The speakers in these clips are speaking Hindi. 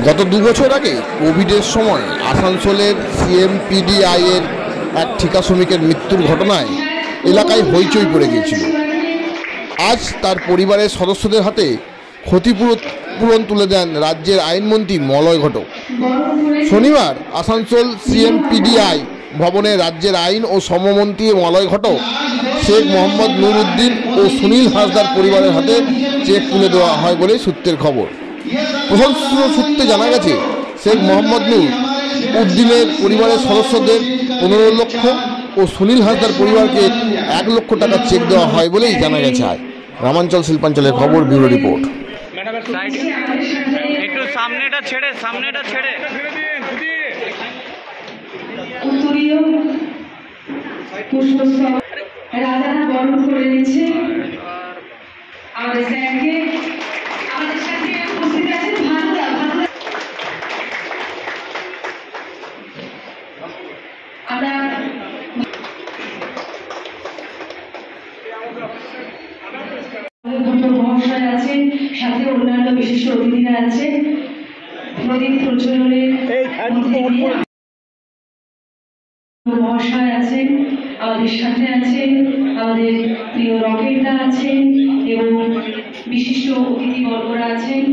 গত 2 বছর আগে কোভিডের সময় আসানসোলের সিএমপিডিআই এর এক ঠিকা শ্রমিকের মৃত্যুর ঘটনায় এলাকায় হইচই পড়ে গিয়েছিল। আজ তার পরিবারের সদস্যদের হাতে ক্ষতিপূরণ তুলে দেন রাজ্যের আইনমন্ত্রী মলয় ঘটক। শনিবার আসানসোল সিএমপিডিআই ভবনে রাজ্যের আইন ও শ্রমমন্ত্রী মলয় ঘটক শেখ মোহাম্মদ নুর উদ্দিন ও সুনীল হাসদার পরিবারের হাতে চেক তুলে দেওয়া হয় বলে সূত্রের খবর। প্রশাসন সূত্রে জানা গেছে, শেখ মোহাম্মদ নুর উদ্দিনের পরিবারের সদস্যদের 15 লক্ষ ও সুনীল হাসদার পরিবারকে 1 লক্ষ টাকা চেক দেওয়া হয় বলেই জানা গেছে। গ্রামাঞ্চল শিল্পাঞ্চলের খবর, ব্যুরো রিপোর্ট। একটু সামনেটা ছেড়ে উত্তরীয় পুষ্পস্তবক রাজারা বরণ করে নিচ্ছে। আমাদের স্যারকে আমাদের সাথে উপস্থিত আছেন ভানুদা। আমরা মহাশয় আছেন, সাথে অন্যান্য বিশিষ্ট অতিথিরা আছেন। প্রদীপ প্রজ্বলনের মহাশয় আছেন, আমাদের সাথে আছেন আমাদের প্রিয় রকেটদা আছেন এবং বিশিষ্ট অতিথিবর্গরা আছেন।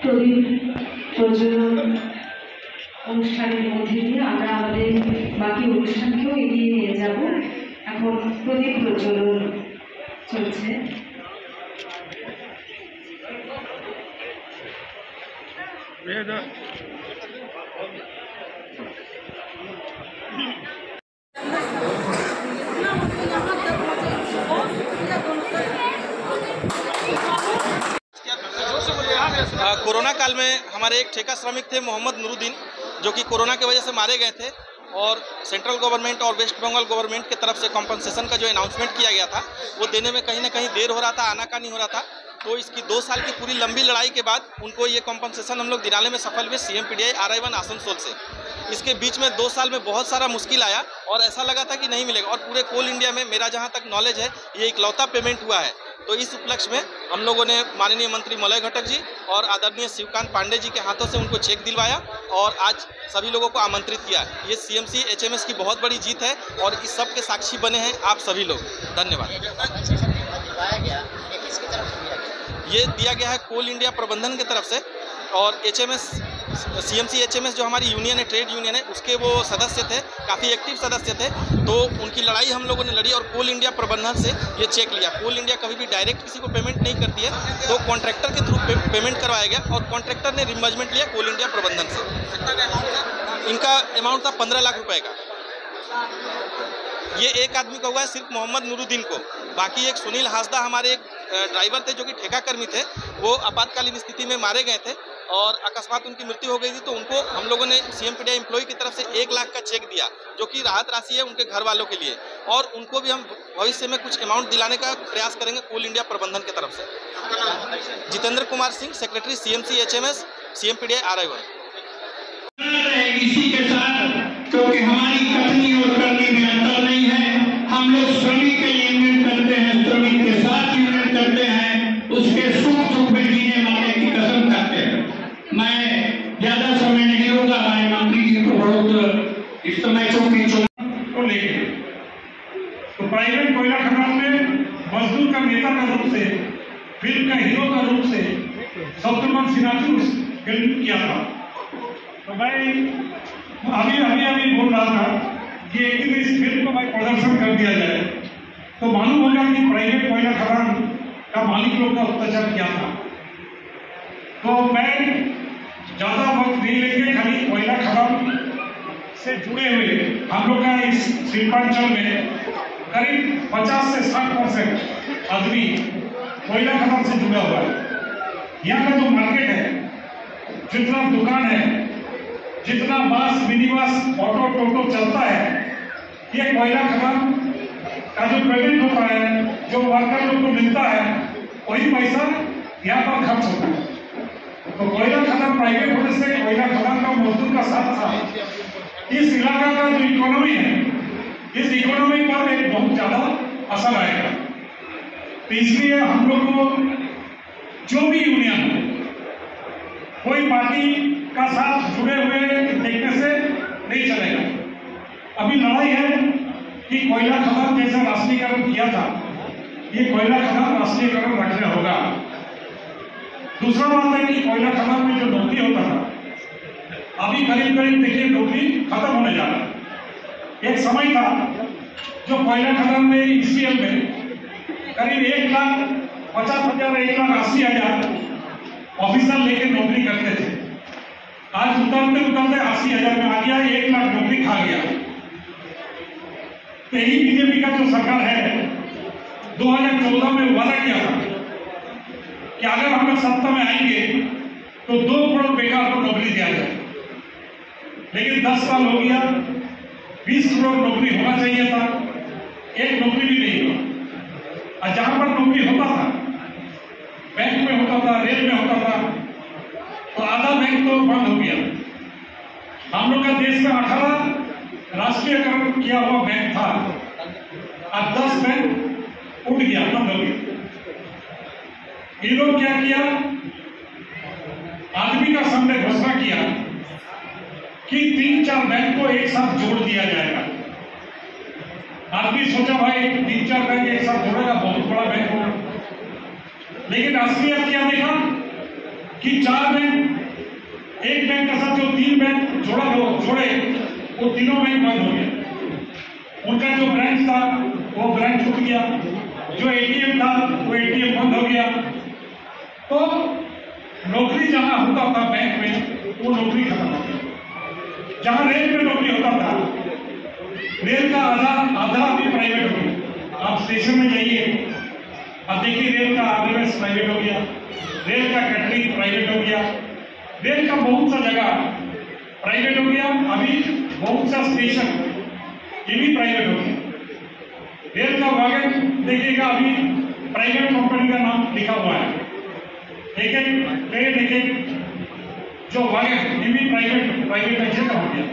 প্রদীপ প্রজ্বলন অনুষ্ঠানের মধ্যে দিয়ে আমরা আমাদের বাকি অনুষ্ঠানকেও এগিয়ে নিয়ে যাব। এখন প্রদীপ প্রজ্বলন চলছে। कोरोना काल में हमारे एक ठेका श्रमिक थे मोहम्मद नूरुद्दीन, जो कि कोरोना की वजह से मारे गए थे और सेंट्रल गवर्नमेंट और वेस्ट बंगाल गवर्नमेंट की तरफ से कॉम्पनसेशन का जो अनाउंसमेंट किया गया था वो देने में कहीं ना कहीं देर हो रहा था, आनाकानी हो रहा था। तो इसकी 2 साल की पूरी लंबी लड़ाई के बाद उनको ये कॉम्पनसेशन हम लोग दिलाने में सफल हुए सीएमपीडीआई RI1 आसनसोल से। इसके बीच में 2 साल में बहुत सारा मुश्किल आया और ऐसा लगा था कि नहीं मिलेगा, और पूरे कोल इंडिया में मेरा जहाँ तक नॉलेज है ये इकलौता पेमेंट हुआ है। तो इस उपलक्ष्य में हम लोगों ने माननीय मंत्री मलय घटक जी और आदरणीय शिवकांत पांडे जी के हाथों से उनको चेक दिलवाया और आज सभी लोगों को आमंत्रित किया। ये CMC HMS की बहुत बड़ी जीत है और इस सब के साक्षी बने हैं आप सभी लोग। धन्यवाद। ये दिया गया है कोल इंडिया प्रबंधन की तरफ से और CMC HMS जो हमारी यूनियन है, ट्रेड यूनियन है, उसके वो सदस्य थे, काफ़ी एक्टिव सदस्य थे। तो उनकी लड़ाई हम लोगों ने लड़ी और कोल इंडिया प्रबंधन से ये चेक लिया। कोल इंडिया कभी भी डायरेक्ट किसी को पेमेंट नहीं करती है, तो कॉन्ट्रैक्टर के थ्रू पेमेंट करवाया गया और कॉन्ट्रैक्टर ने रिमबर्समेंट लिया कोल इंडिया प्रबंधन से। इनका अमाउंट था 15 लाख रुपए का। ये एक आदमी का हुआ है सिर्फ मोहम्मद नूरुद्दीन को। बाकी एक सुनील हासदा हमारे एक ड्राइवर थे जो कि ठेका कर्मी थे, वो आपातकालीन स्थिति में मारे गए थे और अकस्मात उनकी मृत्यु हो गई थी। तो उनको हम लोगों ने CMPDI एम्प्लॉय की तरफ से 1 लाख का चेक दिया, जो कि राहत राशि है उनके घर वालों के लिए, और उनको भी हम भविष्य में कुछ अमाउंट दिलाने का प्रयास करेंगे कोल इंडिया प्रबंधन की तरफ से। Jitendra Kumar Singh, secretary CMC HMS CMPDI RI1। इसी के साथ क्योंकि हमारी कथनी और करनी में अंतर नहीं है, हम लोग श्रमिक के लिए यूनियन करते हैं, श्रमिक के साथ यूनियन करते हैं, उसके सुख दुख में जीने वाले की कसम करते हैं। मैं ज्यादा समय नहीं लूंगा, मैं मंत्री जी को बहुत इस समय चौकी को लेकर तो प्राइवेट कोयला खदान में मजदूर का नेता का रूप से, फिल्म का हीरो का रूप से शत्रुघ्न सिन्हा ने फिल्म किया था। तो मैं अभी बोल रहा था कि एक दिन इस फिल्म को भाई प्रदर्शन कर दिया जाए तो मालूम होगा कि प्राइवेट कोयला खदान का मालिक लोग का अत्याचार किया था। तो मैं ज्यादा वक्त नहीं लेंगे, खाली कोयला खदान से जुड़े हुए हम लोग का इस शिल्पांचल में करीब 50 से 60% आदमी कोयला खदान से जुड़ा हुआ है। यहाँ का जो मार्केट है, जितना दुकान है, जितना बस मिनी बस ऑटो टोटो चलता है, ये कोयला खदान का जो पेमेंट होता है, जो वर्कर लोग को मिलता है, वही पैसा यहाँ पर खर्च होता है। तो कोयला खदान प्राइवेट होने से कोयला खदान का मजदूर का साथ था इस इलाका का जो इकोनॉमी है, इस इकोनॉमी पर एक बहुत ज्यादा असर आएगा। तो इसलिए हम लोग को जो भी यूनियन हो, कोई पार्टी का साथ जुड़े हुए देखने से नहीं चलेगा। अभी लड़ाई है कि कोयला खदान जैसा राष्ट्रीयकरण किया था, ये कोयला खदान राष्ट्रीयकरण रखना होगा। दूसरा बात है कि कोयला खदान में जो नौकरी होता था, अभी करीब करीब देखिए नौकरी खत्म होने जा रहा है। एक समय था जो कोयला खदान में ईसीएल में करीब 1,50,000 1,80,000 ऑफिसर लेके नौकरी करते थे। आज उतरते उतरते 80,000 में आ गया, 1 लाख नौकरी खा गया। तो यही बीजेपी का जो सरकार है 2014 में वादा किया था कि अगर हम सत्ता में आएंगे तो 2 करोड़ बेकार को नौकरी दिया जाए। लेकिन 10 साल हो गया, 20 करोड़ नौकरी होना चाहिए था, एक नौकरी भी नहीं हुआ। और जहां पर नौकरी होता था, बैंक में होता था, रेल में होता था, तो आधा बैंक तो बंद हो गया। हम लोग का देश में 18 राष्ट्रीयकरण किया हुआ बैंक था, अब 10 बैंक उठ गया, बंद हो गया। ये लोग क्या किया, आदमी का संघ ने घोषणा किया कि 3-4 बैंक को एक साथ जोड़ दिया जाएगा। आदमी सोचा भाई 3-4 बैंक एक साथ जोड़ेगा, बहुत बड़ा बैंक होगा। लेकिन असलियत क्या देखा कि 4 बैंक, एक बैंक के साथ जो 3 बैंक जोड़े वो तीनों बैंक बंद हो गया। उनका जो ब्रांच था वो ब्रांच छूट गया, जो एटीएम था वो एटीएम बंद हो गया। तो नौकरी जहां होता था बैंक में, वो नौकरी खत्म हो गई। जहां रेल में नौकरी होता था, रेल का आधा भी प्राइवेट हो गया। आप स्टेशन में जाइए, अब देखिए रेल का आरएमएस प्राइवेट हो गया, रेल का कैटरिंग प्राइवेट हो गया, रेल का बहुत सा जगह प्राइवेट हो गया। अभी बहुत सा स्टेशन ये भी प्राइवेट हो गया। रेल का वागन देखिएगा, अभी प्राइवेट कंपनी का नाम लिखा हुआ है। एक ट्रेन, एक जो वागन ये भी प्राइवेटाइजेशन हो गया।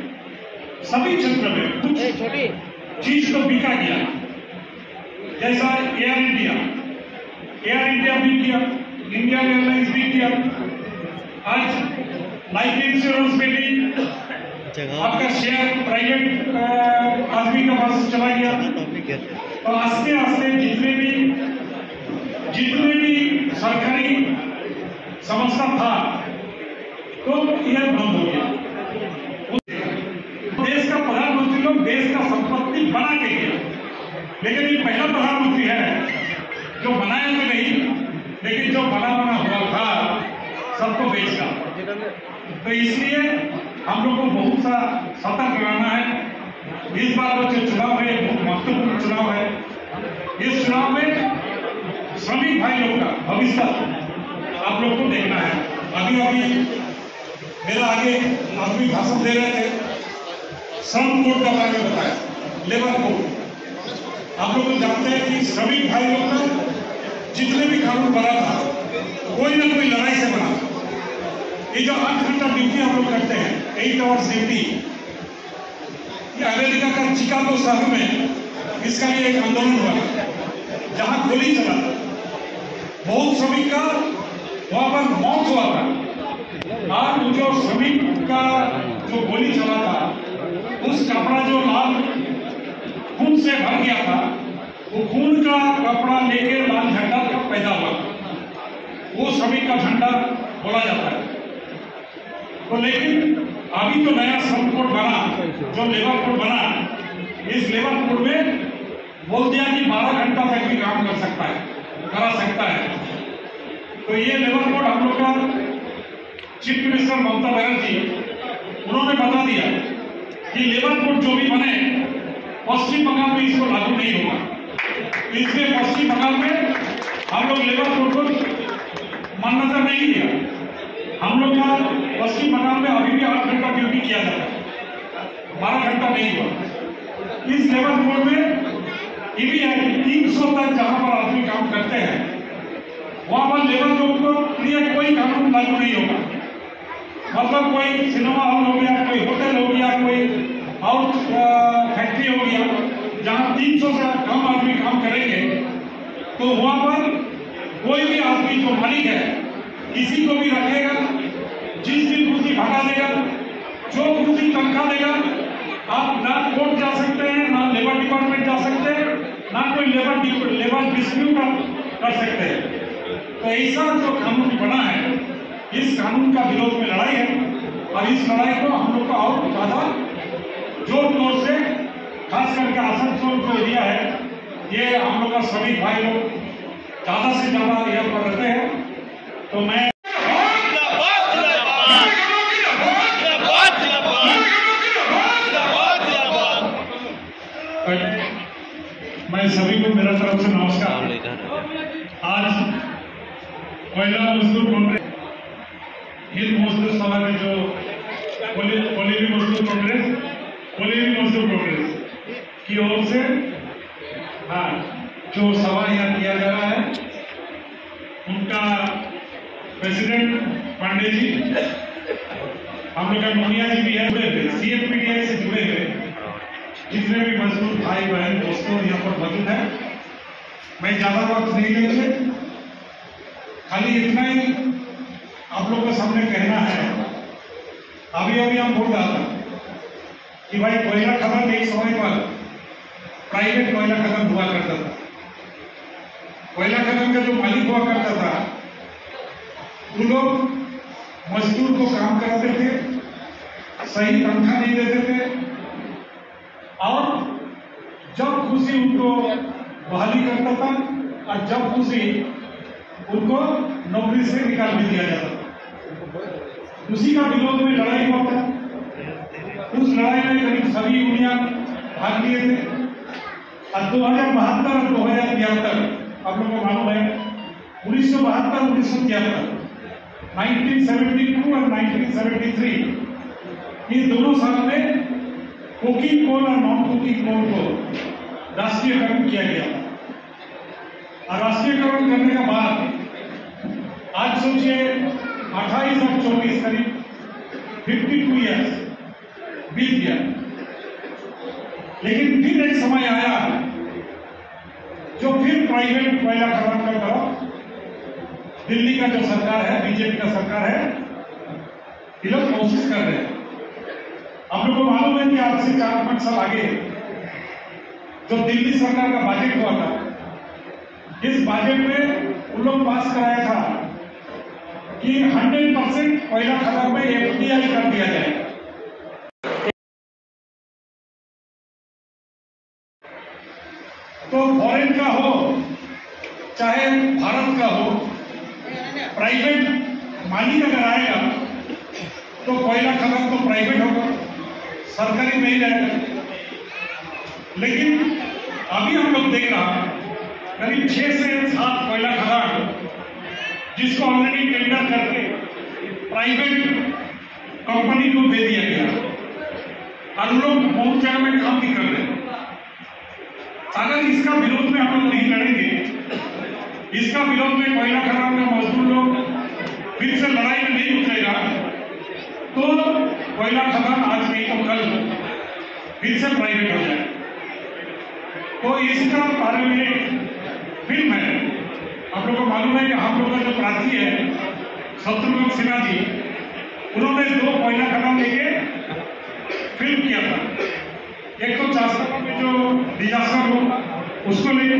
सभी क्षेत्र में कुछ चीज को बिका गया। जैसा एयर इंडिया भी किया, इंडियन एयरलाइंस भी किया। आज लाइफ इंश्योरेंस में भी आपका शेयर प्राइवेट आदमी के पास चला गया। और आस्ते आस्ते जितने भी सरकारी संस्था था तो यह बंद हो गया। देश का प्रधानमंत्री लोग देश का संपत्ति बना के गया, लेकिन ये पहला प्रधानमंत्री है जो बनाया तो नहीं, लेकिन जो बना हुआ था सबको बेचना। तो इसलिए हम लोग को बहुत सा सतर्क रहना है। इस बार जो चुनाव है बहुत महत्वपूर्ण चुनाव है। इस चुनाव में श्रमिक भाई लोग का भविष्य आप लोग को देखना है। अभी मेरा आगे आदमी भाषण दे रहे थे, श्रम कोड का बारे में बताया, लेबर कोड। आप लोग जानते हैं कि श्रमिक भाई लोग का जितने भी कानून बना था, कोई ना कोई लड़ाई से बना। ये जो 8 घंटा ड्यूटी हम लोग करते हैं, 8 आवर्स ड्यूटी, ये अमेरिका का शिकागो शहर में इसका लिए एक आंदोलन हुआ, जहां गोली चला था। बहुत श्रमिक का वहां पर मौत हुआ था। आज जो श्रमिक का जो गोली चला था, उस कपड़ा जो लाल खून से भर गया था, वो खून का कपड़ा लेके लाल झंडा का पैदा हुआ, वो श्रमिक का झंडा बोला जाता है। तो लेकिन अभी तो नया श्रम कोड बना, जो लेबर कोड बना, इस लेबर कोड में बोल दिया कि 12 घंटा तक भी काम कर सकता है, करा सकता है। तो ये लेबर कोड हम लोग का चीफ मिनिस्टर ममता बनर्जी उन्होंने बता दिया कि लेबर कोड जो भी बने पश्चिम बंगाल में इसको लागू नहीं होगा। इसलिए पश्चिम बंगाल में हम लोग लेबर कोड को मान्यता नहीं दिया। हम लोग का पश्चिम बंगाल में अभी भी 8 घंटा ड्यूटी किया जाता है, 12 घंटा नहीं हुआ। इस लेबर कोड में ये भी है कि 300 तक जहां पर आदमी काम करते हैं, वहां पर लेबर कोड को लिए कोई कानून लागू नहीं होगा। मतलब कोई सिनेमा हॉल हो गया, कोई होटल हो गया, कोई आउट फैक्ट्री हो गया, जहाँ 300 से कम आदमी काम करेंगे, तो वहाँ पर कोई भी आदमी जो मालिक है किसी को भी रखेगा, जिस दिन कुर्सी भगा देगा, जो कुर्सी तनख्वाह देगा, आप ना कोर्ट जा सकते हैं, ना लेबर डिपार्टमेंट जा सकते हैं, ना कोई लेबर डिस्प्यूट कर सकते हैं। तो ऐसा जो कानून बना है, इस कानून का विरोध में लड़ाई है, और इस लड़ाई को हम लोग का और ज्यादा जोर तोड़ से, खास करके आसनसोल जो एरिया है, ये हम लोग का श्रमिक भाई लोग ज्यादा से ज्यादा यहाँ पर रहते हैं। तो मैं सभी को मेरा तरफ से नमस्कार। आज कोयला मजदूर कांग्रेस, हिंद मजदूर सभा में जो कोयला मजदूर कांग्रेस की ओर से जो सभा यहाँ किया जा रहा है, उनका प्रेसिडेंट पांडे जी, हम लोग का मुनिया जी भी है, जुड़े हुए CMPDI से जुड़े हुए जितने भी मजदूर भाई बहन दोस्तों यहाँ पर मौजूद है। मैं ज्यादा वक्त नहीं लेंगे, खाली इतना ही आप लोगों के सामने कहना है। अभी हम बोल रहा था कि भाई कोयला खदान एक समय पर प्राइवेट कोयला खदान हुआ करता था। कोयला खदान का जो मालिक हुआ करता था, वो लोग मजदूर को काम कराते थे, सही तनख्वाह नहीं देते थे, और जब खुशी उनको बहाली करता था, और जब खुशी उनको नौकरी से निकाल भी दिया जाता था। उसी का विरोध में लड़ाई हुआ था। उस लड़ाई में करीब सभी यूनियन भाग लिए थे, और 2072 और 2073 आप लोगों को मालूम है, 1972 1973, 1972 और 1973, ये दोनों साल में कोकिंग कोल और नॉन कोकिंग कोल को राष्ट्रीयकरण किया गया। और राष्ट्रीयकरण करने के बाद आज सोचिए 28 और 24 करीब 52 ईयर्स बीत गया। लेकिन फिर एक समय आया जो फिर प्राइवेट कोयला खदान का तरफ दिल्ली का जो सरकार है, बीजेपी का सरकार है, ये लोग कोशिश कर रहे हैं। आप लोगों को मालूम है कि आज से 4-5 साल आगे जो दिल्ली सरकार का बजट हुआ था, इस बजट में उन लोग पास कराया था कि 100% कोयला खदान में FDI कर दिया जाए। तो फॉरेन का हो चाहे भारत का हो, प्राइवेट मालिक अगर आएगा तो कोयला खदान तो प्राइवेट होगा, सरकारी नहीं रहेगा। लेकिन अभी हम लोग देख रहा है करीब 6 से 7 कोयला खदान जिसको ऑलरेडी टेंडर करके प्राइवेट कंपनी को दे दिया गया, और लोग बहुत जगह में काम भी कर रहे हैं। अगर इसका विरोध में हम लोग नहीं लड़ेंगे, इसका विरोध में कोयला खदान में मजदूर लोग फिर से लड़ाई में नहीं उतरेगा, तो कोयला खदान आज नहीं तो कल फिर से प्राइवेट हो जाए। तो इसका बारे में एक फिल्म है, आप लोगों को मालूम है कि हम लोग का जो प्रार्थी है शत्रुघ्न सिन्हा जी, उन्होंने 2 कोयला खदान लेके फिल्म किया था। एक तो चासका में जो डिजास्टर हो उसको लेके